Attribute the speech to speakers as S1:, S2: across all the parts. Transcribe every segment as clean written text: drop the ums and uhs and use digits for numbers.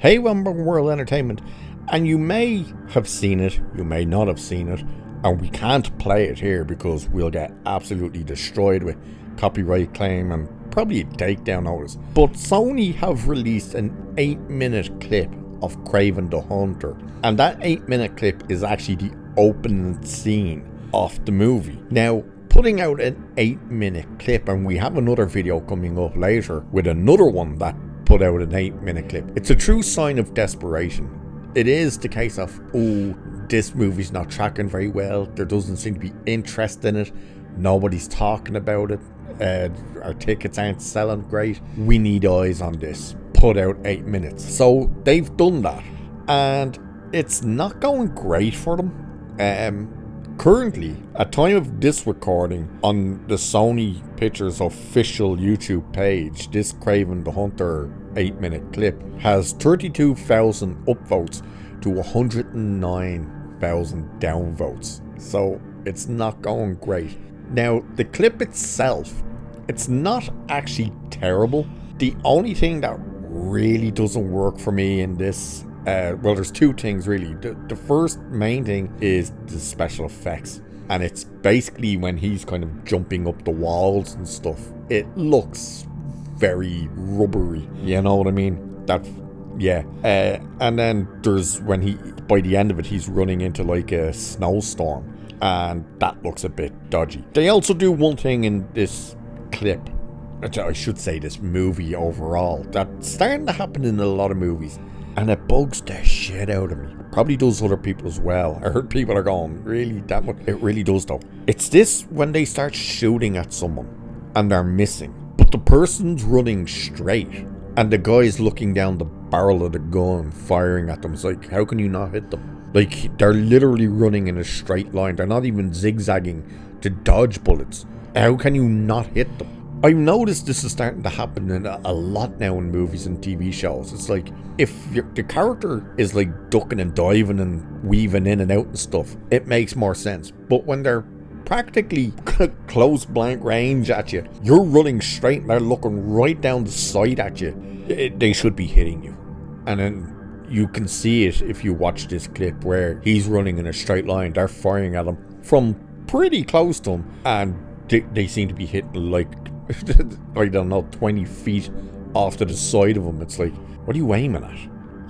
S1: Hey, welcome to World Entertainment, and you may have seen it, you may not have seen it, and we can't play it here because we'll get absolutely destroyed with copyright claim and probably a takedown notice. But Sony have released an 8-minute clip of Kraven the Hunter, and that 8-minute clip is actually the opening scene of the movie. Now, putting out an 8-minute clip, and we have another video coming up later with another one that put out an 8-minute clip. It's a true sign of desperation. It is the case of, oh, this movie's not tracking very well. There doesn't seem to be interest in it. Nobody's talking about it. Our tickets aren't selling great. We need eyes on this. Put out 8 minutes. So they've done that. And it's not going great for them. Currently, at time of this recording, on the Sony Pictures official YouTube page, this Kraven the Hunter 8-minute clip has 32,000 upvotes to 109,000 downvotes. So it's not going great. Now, the clip itself, it's not actually terrible. The only thing that really doesn't work for me in this, well, there's two things really. The first main thing is the special effects, and it's basically when he's kind of jumping up the walls and stuff. It looks very rubbery, you know what I mean? And then there's when by the end of it, he's running into like a snowstorm, and that looks a bit dodgy. They also do one thing in this clip, I should say this movie overall, that's starting to happen in a lot of movies. And it bugs the shit out of me. Probably does other people as well. I heard people are going, really, that much? It really does though. It's this when they start shooting at someone and they're missing, but the person's running straight and the guy's looking down the barrel of the gun firing at them. It's like, how can you not hit them? Like, they're literally running in a straight line. They're not even zigzagging to dodge bullets. How can you not hit them? I've noticed this is starting to happen in a lot now in movies and TV shows. It's like, if the character is like ducking and diving and weaving in and out and stuff, it makes more sense. But when they're practically close blank range at you, you're running straight and they're looking right down the side at you, they should be hitting you. And then you can see it if you watch this clip where he's running in a straight line. They're firing at him from pretty close to him, and they seem to be hitting like, I don't know, 20 feet off to the side of him. It's like, what are you aiming at?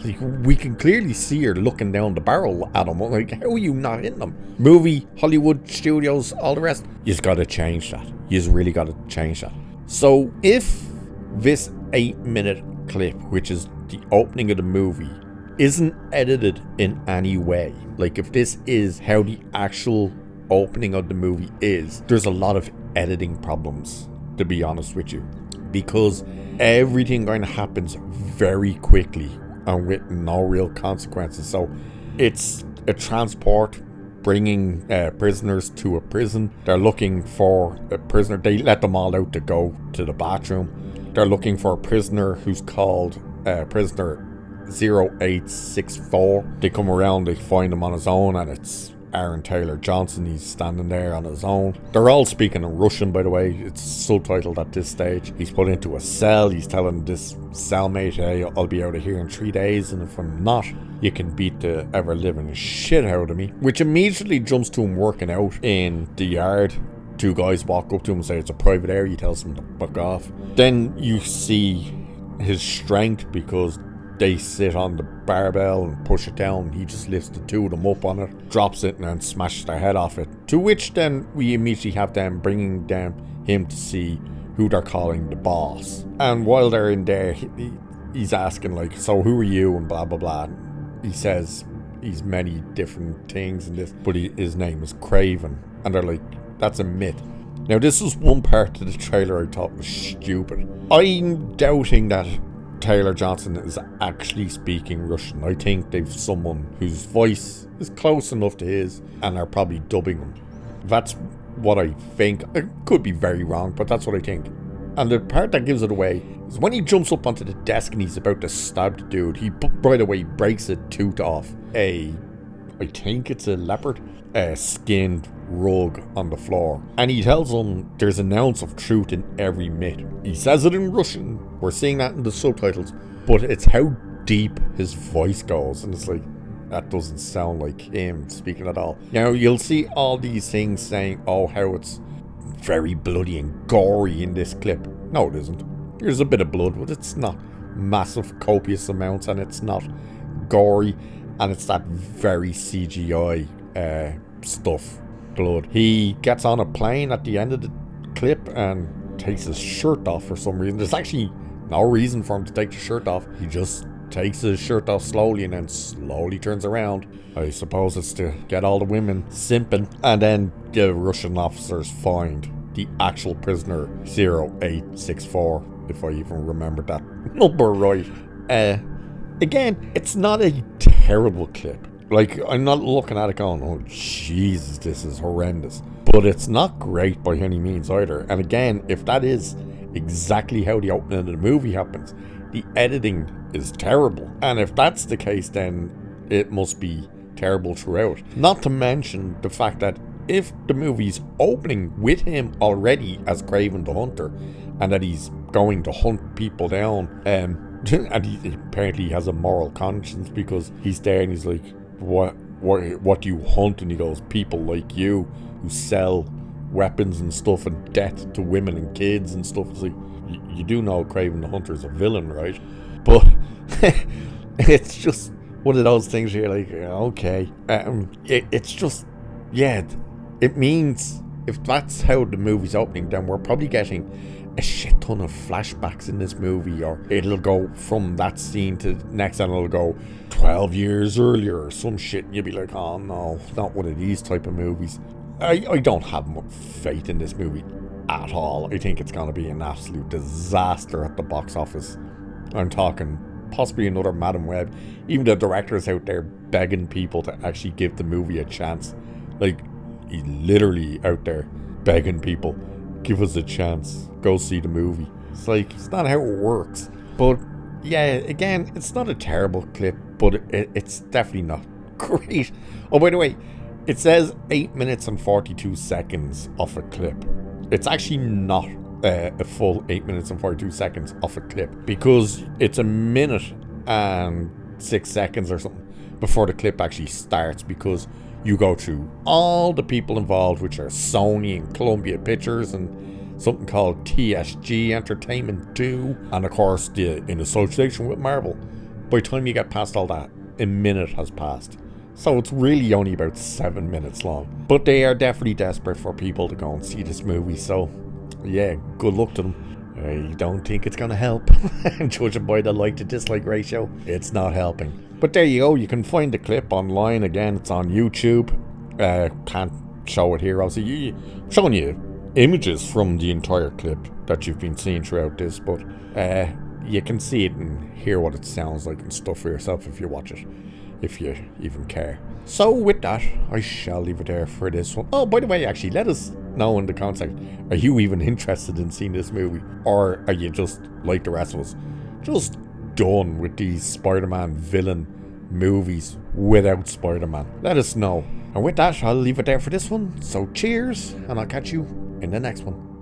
S1: Like, we can clearly see her looking down the barrel at him. Like, how are you not hitting them? Movie, Hollywood studios, all the rest. You've got to change that. You've really got to change that. So if this 8-minute clip, which is the opening of the movie, isn't edited in any way, like if this is how the actual opening of the movie is, there's a lot of editing problems, to be honest with you, because everything kind of happens very quickly and with no real consequences. So it's a transport bringing prisoners to a prison. They're looking for a prisoner. They let them all out to go to the bathroom. They're looking for a prisoner who's called prisoner 0864. They come around, they find him on his own, and it's Aaron Taylor Johnson. He's standing there on his own. They're all speaking in Russian, by the way. It's subtitled at this stage. He's put into a cell. He's telling this cellmate, hey, I'll be out of here in 3 days, and if I'm not, you can beat the ever-living shit out of me. Which immediately jumps to him working out in the yard. Two guys walk up to him and say it's a private area. He tells them to fuck off. Then you see his strength, because they sit on the barbell and push it down. He just lifts the two of them up on it, drops it, and then smashes their head off it. To which then we immediately have them bringing down him to see who they're calling the boss. And while they're in there, he's asking like, so who are you, and blah blah blah. He says he's many different things in this, but his name is Kraven. And they're like, that's a myth. Now, this was one part of the trailer I thought was stupid. I'm doubting that Taylor Johnson is actually speaking Russian. I think they've someone whose voice is close enough to his and are probably dubbing him. That's what I think. I could be very wrong, but that's what I think. And the part that gives it away is when he jumps up onto the desk and he's about to stab the dude, he right away breaks a tooth off I think it's a leopard, skinned rug on the floor. And he tells them there's an ounce of truth in every myth. He says it in Russian. We're seeing that in the subtitles. But it's how deep his voice goes, and it's like, that doesn't sound like him speaking at all. Now, you'll see all these things saying, oh, how it's very bloody and gory in this clip. No, it isn't. There's a bit of blood, but it's not massive, copious amounts, and it's not gory, and it's that very CGI stuff blood. He gets on a plane at the end of the clip and takes his shirt off for some reason. There's actually no reason for him to take the shirt off. He just takes his shirt off slowly and then slowly turns around. I suppose it's to get all the women simping. And then the Russian officers find the actual prisoner 0864, if I even remember that number right. Again, it's not a terrible clip. Like, I'm not looking at it going, oh Jesus, this is horrendous. But it's not great by any means either. And again, if that is exactly how the opening of the movie happens, the editing is terrible. And if that's the case, then it must be terrible throughout. Not to mention the fact that if the movie's opening with him already as Kraven the Hunter, and that he's going to hunt people down, and he apparently has a moral conscience because he's there and he's like, what do you hunt? And he goes, people like you who sell weapons and stuff and death to women and kids and stuff. It's like, you do know Kraven the Hunter is a villain, right? But it's just one of those things where you're like, okay. It's just, yeah, it means if that's how the movie's opening, then we're probably getting a shit ton of flashbacks in this movie, or it'll go from that scene to the next and it'll go 12 years earlier or some shit, and you'll be like, oh no, not one of these type of movies. I don't have much faith in this movie at all. I think it's going to be an absolute disaster at the box office. I'm talking possibly another Madam Web. Even the director's out there begging people to actually give the movie a chance. Like, he's literally out there begging people, give us a chance, go see the movie. It's like, it's not how it works. But yeah, again, it's not a terrible clip, but it's definitely not great. Oh, by the way, it says 8 minutes and 42 seconds off a clip. It's actually not a full 8 minutes and 42 seconds off a clip, because it's a minute and 6 seconds or something before the clip actually starts, because you go through all the people involved, which are Sony and Columbia Pictures and something called TSG Entertainment 2, and of course in association with Marvel. By the time you get past all that, a minute has passed. So it's really only about 7 minutes long. But they are definitely desperate for people to go and see this movie, so yeah, good luck to them. I don't think it's going to help. Judging by the like to dislike ratio, it's not helping. But there you go, you can find the clip online. Again, it's on YouTube. Can't show it here, obviously. I'm showing you images from the entire clip that you've been seeing throughout this, but you can see it and hear what it sounds like and stuff for yourself if you watch it, if you even care. So with that, I shall leave it there for this one. Oh, by the way, actually, let us know in the comments, are you even interested in seeing this movie? Or are you just, like the rest of us, just done with these Spider-Man villain movies without Spider-Man? Let us know. And with that, I'll leave it there for this one. So cheers, and I'll catch you in the next one.